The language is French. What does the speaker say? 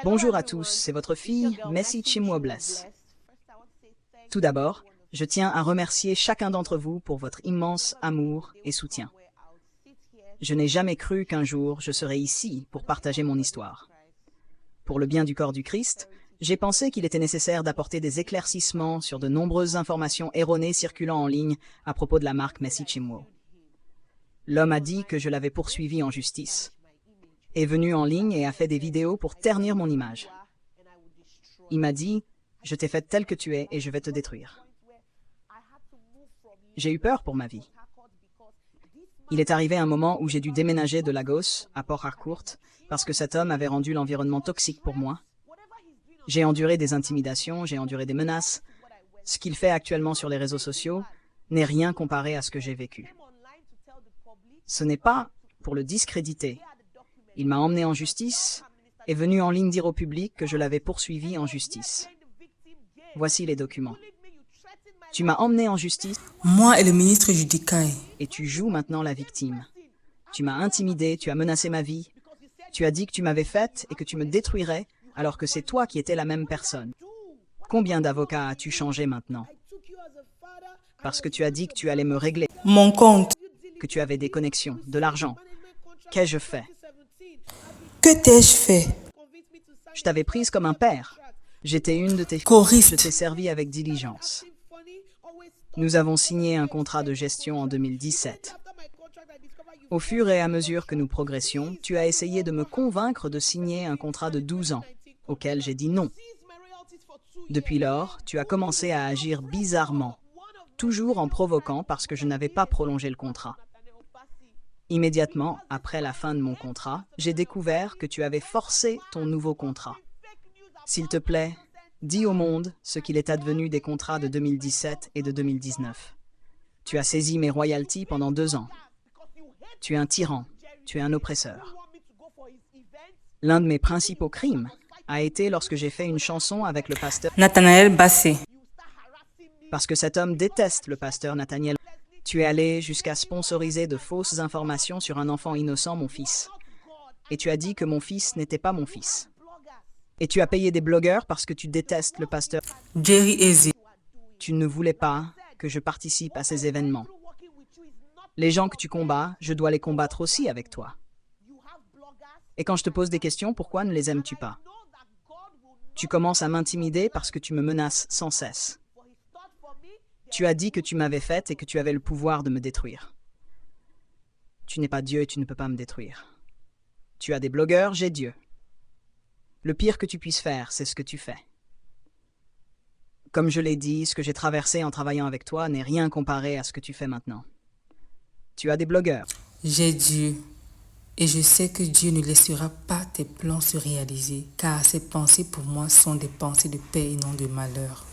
Bonjour à tous, c'est votre fille, Messi Chimwobless. Tout d'abord, je tiens à remercier chacun d'entre vous pour votre immense amour et soutien. Je n'ai jamais cru qu'un jour je serais ici pour partager mon histoire. Pour le bien du corps du Christ, j'ai pensé qu'il était nécessaire d'apporter des éclaircissements sur de nombreuses informations erronées circulant en ligne à propos de la marque Messi Chimwo. L'homme a dit que je l'avais poursuivi en justice, est venu en ligne et a fait des vidéos pour ternir mon image. Il m'a dit « Je t'ai faite telle que tu es et je vais te détruire ». J'ai eu peur pour ma vie. Il est arrivé un moment où j'ai dû déménager de Lagos à Port Harcourt parce que cet homme avait rendu l'environnement toxique pour moi. J'ai enduré des intimidations, j'ai enduré des menaces. Ce qu'il fait actuellement sur les réseaux sociaux n'est rien comparé à ce que j'ai vécu. Ce n'est pas pour le discréditer. Il m'a emmené en justice, est venu en ligne dire au public que je l'avais poursuivi en justice. Voici les documents. Tu m'as emmené en justice. Moi et le ministre Judicaï. Et tu joues maintenant la victime. Tu m'as intimidé, tu as menacé ma vie. Tu as dit que tu m'avais faite et que tu me détruirais alors que c'est toi qui étais la même personne. Combien d'avocats as-tu changé maintenant? Parce que tu as dit que tu allais me régler. Mon compte. Que tu avais des connexions, de l'argent. Qu'ai-je fait? Que t'ai-je fait? Je t'avais prise comme un père. J'étais une de tes filles. Choriste. Je t'ai servi avec diligence. Nous avons signé un contrat de gestion en 2017. Au fur et à mesure que nous progressions, tu as essayé de me convaincre de signer un contrat de 12 ans, auquel j'ai dit non. Depuis lors, tu as commencé à agir bizarrement, toujours en provoquant parce que je n'avais pas prolongé le contrat. Immédiatement après la fin de mon contrat, j'ai découvert que tu avais forcé ton nouveau contrat. S'il te plaît, dis au monde ce qu'il est advenu des contrats de 2017 et de 2019. Tu as saisi mes royalties pendant 2 ans. Tu es un tyran, tu es un oppresseur. L'un de mes principaux crimes a été lorsque j'ai fait une chanson avec le pasteur Nathanaël Bassé. parce que cet homme déteste le pasteur Nathaniel. Tu es allé jusqu'à sponsoriser de fausses informations sur un enfant innocent, mon fils. Et tu as dit que mon fils n'était pas mon fils. Et tu as payé des blogueurs parce que tu détestes le pasteur. Jerry Eze. Tu ne voulais pas que je participe à ces événements. Les gens que tu combats, je dois les combattre aussi avec toi. Et quand je te pose des questions, pourquoi ne les aimes-tu pas? Tu commences à m'intimider parce que tu me menaces sans cesse. Tu as dit que tu m'avais faite et que tu avais le pouvoir de me détruire. Tu n'es pas Dieu et tu ne peux pas me détruire. Tu as des blogueurs, j'ai Dieu. Le pire que tu puisses faire, c'est ce que tu fais. Comme je l'ai dit, ce que j'ai traversé en travaillant avec toi n'est rien comparé à ce que tu fais maintenant. Tu as des blogueurs. J'ai Dieu. Et je sais que Dieu ne laissera pas tes plans se réaliser, car ses pensées pour moi sont des pensées de paix et non de malheur.